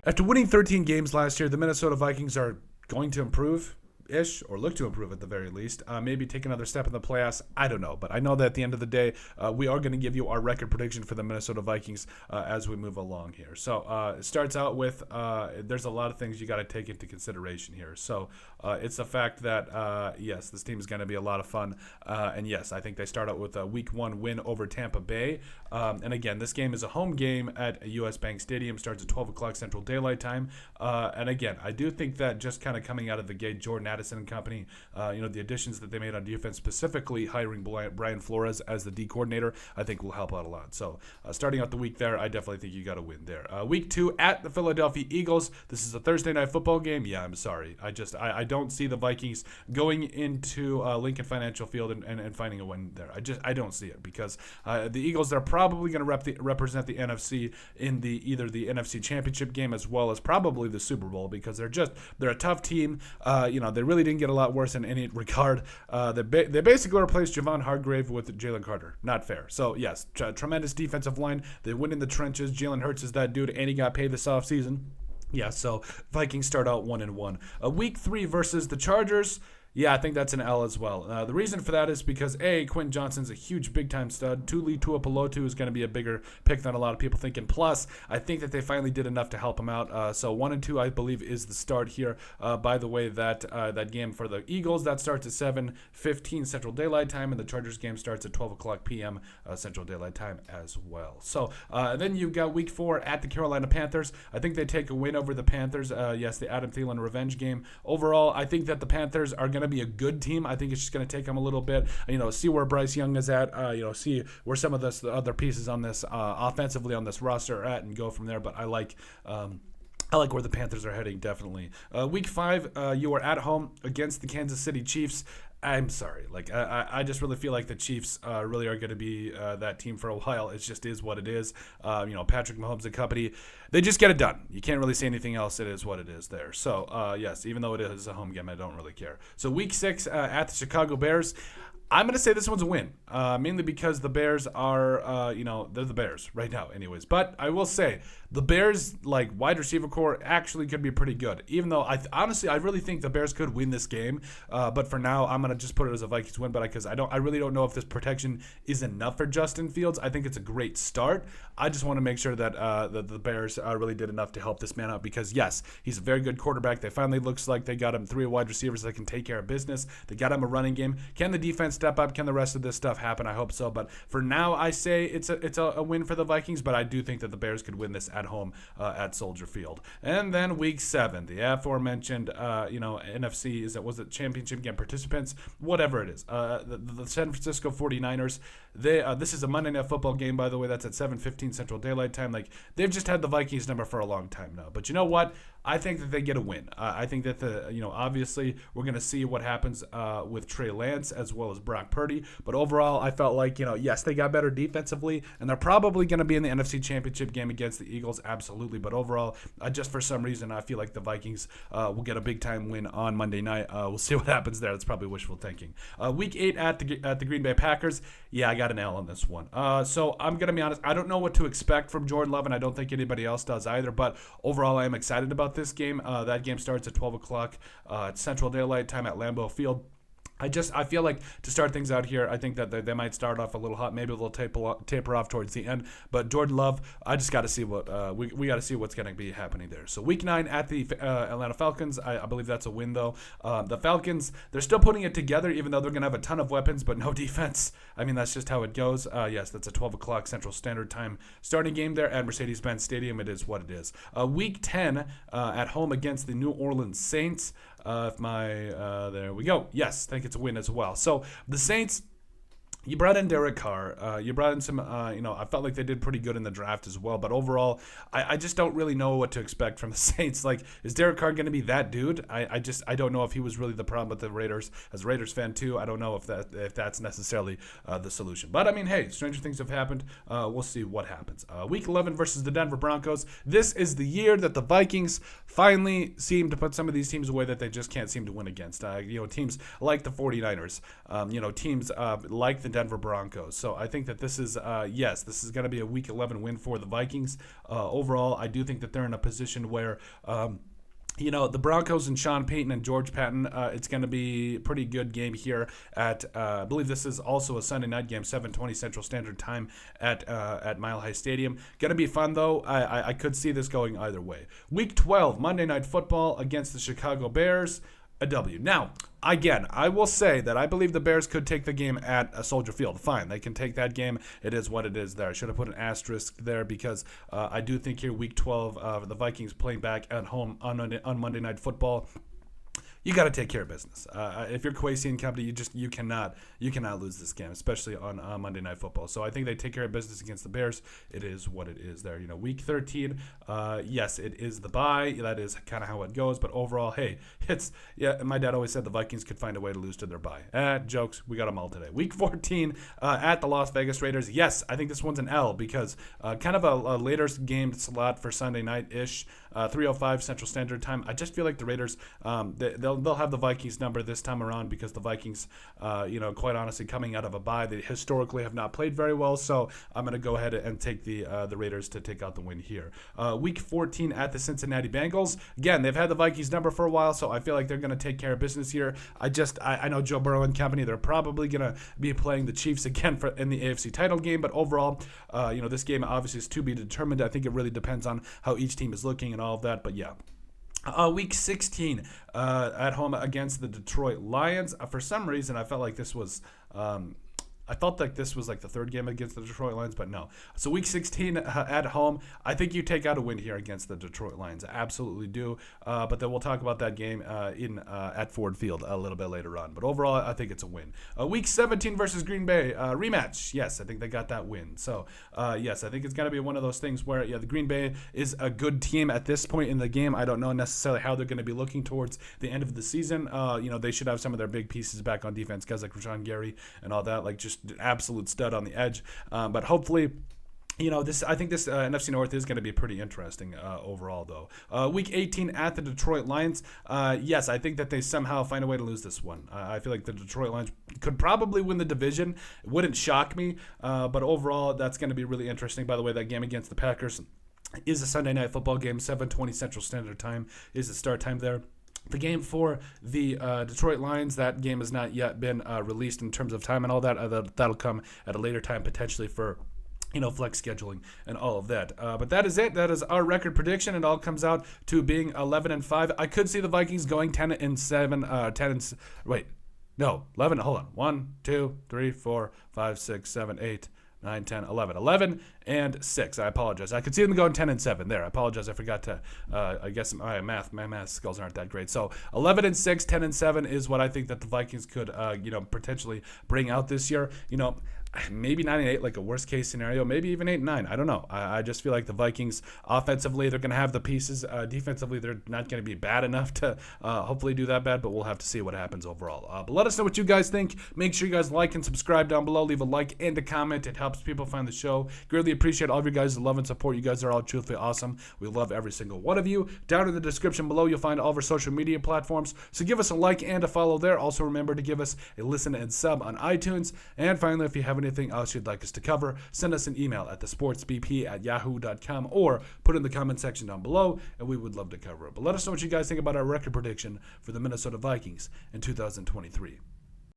After winning 13 games last year, the Minnesota Vikings are going to improve ish, or look to improve at the very least. Maybe take another step in the playoffs. I don't know, but I know that at the end of the day, we are going to give you our record prediction for the Minnesota Vikings as we move along here. So it starts out with there's a lot of things you got to take into consideration here. So it's the fact that yes, this team is going to be a lot of fun, and yes, I think they start out with a Week 1 win over Tampa Bay. And again, this game is a home game at US Bank Stadium. Starts at 12 o'clock Central Daylight Time. And again, I do think that just kind of coming out of the gate, Jordan Addison and company, the additions that they made on defense, specifically hiring Brian Flores as the D coordinator, I think will help out a lot. So starting out the week there, I definitely think you got to win there. Week 2 at the Philadelphia Eagles. This is a Thursday night football game. Yeah, I'm sorry. I don't see the Vikings going into Lincoln Financial Field and finding a win there. I don't see it because the Eagles are probably going to represent the NFC in either the NFC Championship game as well as probably the Super Bowl, because they're a tough team. They really didn't get a lot worse in any regard. They basically replaced Javon Hargrave with Jalen Carter. Not fair. So yes, tremendous defensive line. They win in the trenches. Jalen Hurts is that dude, and he got paid this offseason. Yeah, so Vikings start out 1-1. Week 3 versus the Chargers. Yeah, I think that's an L as well. The reason for that is because, A, Quentin Johnston's a huge big-time stud. Tuli Tuipulotu is going to be a bigger pick than a lot of people think. And plus, I think that they finally did enough to help him out. So 1-2, I believe, is the start here. By the way, that game for the Eagles, that starts at 7:15 Central Daylight Time, and the Chargers game starts at 12 o'clock p.m. Central Daylight Time as well. So then you've got Week 4 at the Carolina Panthers. I think they take a win over the Panthers. Yes, the Adam Thielen revenge game. Overall, I think that the Panthers are going to be a good team. I think it's just going to take them a little bit, see where Bryce Young is at, see where some of the other pieces on this offensively on this roster are at, and go from there. But I like where the Panthers are heading, definitely. Week 5, you are at home against the Kansas City Chiefs. I'm sorry. I just really feel like the Chiefs really are going to be that team for a while. It just is what it is. Patrick Mahomes and company, they just get it done. You can't really say anything else. It is what it is there. So, yes, even though it is a home game, I don't really care. So, Week 6 at the Chicago Bears. I'm going to say this one's a win, mainly because the Bears are, they're the Bears right now anyways. But I will say the Bears, wide receiver core actually could be pretty good, even though I really think the Bears could win this game. But for now, I'm going to just put it as a Vikings win, because I really don't know if this protection is enough for Justin Fields. I think it's a great start. I just want to make sure that the Bears really did enough to help this man out, because, yes, he's a very good quarterback. They finally looks like they got him 3 wide receivers that can take care of business. They got him a running game. Can the defense step up? Can the rest of this stuff happen? I hope so. But for now, I say it's a win for the Vikings, but I do think that the Bears could win this at home at Soldier Field. And then Week 7, the aforementioned, NFC, was it championship game participants? Whatever it is. The San Francisco 49ers, this is a Monday Night Football game, by the way. That's at 7:15 Central Daylight Time. They've just had the Vikings number for a long time now. But you know what? I think that they get a win. I think that obviously we're going to see what happens with Trey Lance as well as Brock Purdy. But overall, I felt like, yes, they got better defensively, and they're probably going to be in the NFC Championship game against the Eagles, absolutely. But overall, just for some reason, I feel like the Vikings will get a big-time win on Monday night. We'll see what happens there. That's probably wishful thinking. Week 8 at the Green Bay Packers. Yeah, I got an L on this one. So I'm going to be honest. I don't know what to expect from Jordan Love, and I don't think anybody else does either. But overall, I am excited about this game. That game starts at 12 o'clock Central Daylight Time at Lambeau Field. I feel like to start things out here, I think that they might start off a little hot, maybe they'll taper off towards the end. But Jordan Love, I just got to see what we got to see what's going to be happening there. So Week 9 at the Atlanta Falcons, I believe that's a win though. The Falcons, they're still putting it together, even though they're going to have a ton of weapons but no defense. I mean, that's just how it goes. Yes, that's a 12 o'clock Central Standard Time starting game there at Mercedes-Benz Stadium. It is what it is. Week 10 at home against the New Orleans Saints. There we go. Yes, I think it's a win as well. So the Saints, you brought in Derek Carr. You brought in some, I felt like they did pretty good in the draft as well. But overall, I just don't really know what to expect from the Saints. Is Derek Carr going to be that dude? I don't know if he was really the problem with the Raiders. As a Raiders fan too, I don't know if that's necessarily the solution. But I mean, hey, stranger things have happened. We'll see what happens. Week 11 versus the Denver Broncos. This is the year that the Vikings finally seem to put some of these teams away that they just can't seem to win against. Teams like the 49ers, teams like the Denver Broncos. So I think that this is, yes, this is going to be a Week 11 win for the Vikings. Overall, I do think that they're in a position where the Broncos and Sean Payton and George Patton, it's going to be a pretty good game here at, I believe this is also a Sunday night game, 7:20 Central Standard Time at Mile High Stadium. Going to be fun, though. I could see this going either way. Week 12, Monday Night Football against the Chicago Bears. A W. Now, again, I will say that I believe the Bears could take the game at Soldier Field. Fine, they can take that game. It is what it is there. I should have put an asterisk there because I do think here Week 12, the Vikings playing back at home on Monday Night Football. You got to take care of business. If you're Kwesi and company, you cannot lose this game, especially on Monday Night Football. So I think they take care of business against the Bears. It is what it is there. Week 13, yes, it is the bye. That is kind of how it goes. But overall, hey, my dad always said the Vikings could find a way to lose to their bye. Jokes, we got them all today. Week 14 at the Las Vegas Raiders. Yes, I think this one's an L because kind of a later game slot for Sunday night-ish, 3:05 Central Standard Time. I just feel like the Raiders, they'll have the Vikings number this time around because the Vikings, quite honestly, coming out of a bye, they historically have not played very well. So I'm going to go ahead and take the Raiders to take out the win here. Week 14 at the Cincinnati Bengals. Again, they've had the Vikings number for a while, so I feel like they're going to take care of business here. I know Joe Burrow and company, they're probably going to be playing the Chiefs again in the AFC title game, but overall, this game obviously is to be determined. I think it really depends on how each team is looking and all of that, but yeah. Week 16 at home against the Detroit Lions. For some reason, I felt like this was like the third game against the Detroit Lions, but no. So week 16 at home, I think you take out a win here against the Detroit Lions. I absolutely do. But then we'll talk about that game at Ford Field a little bit later on. But overall, I think it's a win. Week 17 versus Green Bay rematch. Yes, I think they got that win. So yes, I think it's going to be one of those things where the Green Bay is a good team at this point in the game. I don't know necessarily how they're going to be looking towards the end of the season. They should have some of their big pieces back on defense, guys like Rashawn Gary and all that, like just an absolute stud on the edge. But hopefully, I think this NFC North is going to be pretty interesting overall, though. Week 18 at the Detroit Lions. Yes, I think that they somehow find a way to lose this one. I feel like the Detroit Lions could probably win the division. It wouldn't shock me. But overall, that's going to be really interesting. By the way, that game against the Packers is a Sunday Night Football game. 7:20 Central Standard Time is the start time there. The game for the Detroit Lions, that game has not yet been released in terms of time and all that. That'll come at a later time potentially for flex scheduling and all of that. But that is it. That is our record prediction. It all comes out to being 11-5. I could see the Vikings going 10-7. 11. Hold on. 1, 2, 3, 4, 5, 6, 7, 8. 9, 10, 11. 11 and 6. I apologize. I could see them going 10-7 there. I apologize. I forgot to, I guess my math skills aren't that great. So 11-6, 10-7 is what I think that the Vikings could, potentially bring out this year. Maybe 9-8, like a worst case scenario, maybe even 8-9. I don't know. I just feel like the Vikings offensively, they're going to have the pieces. Defensively, they're not going to be bad enough to hopefully do that bad, but we'll have to see what happens overall. But let us know what you guys think. Make sure you guys like and subscribe down below. Leave a like and a comment. It helps people find the show. Greatly appreciate all of your guys' love and support. You guys are all truthfully awesome. We love every single one of you. Down in the description below, you'll find all of our social media platforms. So give us a like and a follow there. Also remember to give us a listen and sub on iTunes. And finally, if you have anything else you'd like us to cover, send us an email at thesportsbp@yahoo.com or put it in the comment section down below, and we would love to cover it. But let us know what you guys think about our record prediction for the Minnesota Vikings in 2023.